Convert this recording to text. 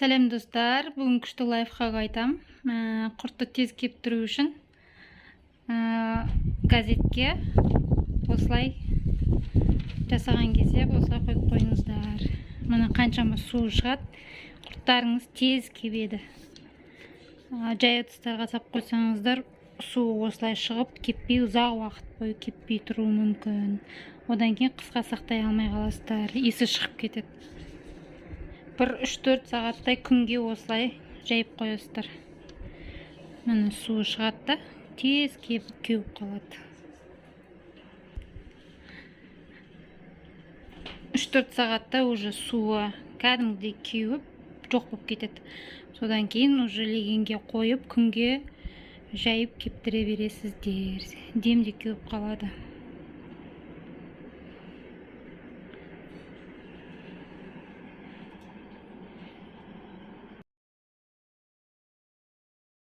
Сәлем достар, бүгін күшті лайфхак айтам. Құртты тез кептіру үшін газетке осылай жасаған кезде осылай қойып қойыңыздар. Мына қаншама су шығады, құрттарыңыз тез кебеді. Жай ыдыстарға сап қойсаңыздар, су осылай шығып, кеппей ұзақ уақыт бойы кеппей тұру мүмкін. Одан кейін қысқа сақтай алмай қаласыздар, иісі шығып кетеді. 1-3-4 сағаттай күнге осылай жайып қоясыздар. Міне суы шығады, тез кеуіп қалады. 3-4 сағатта уже суы кәдімгідей кеуіп жоқ болып кетеді. Содан кейін уже легенге қойып күнге жайып кептіре бересіздер. Демде кеуіп қалады.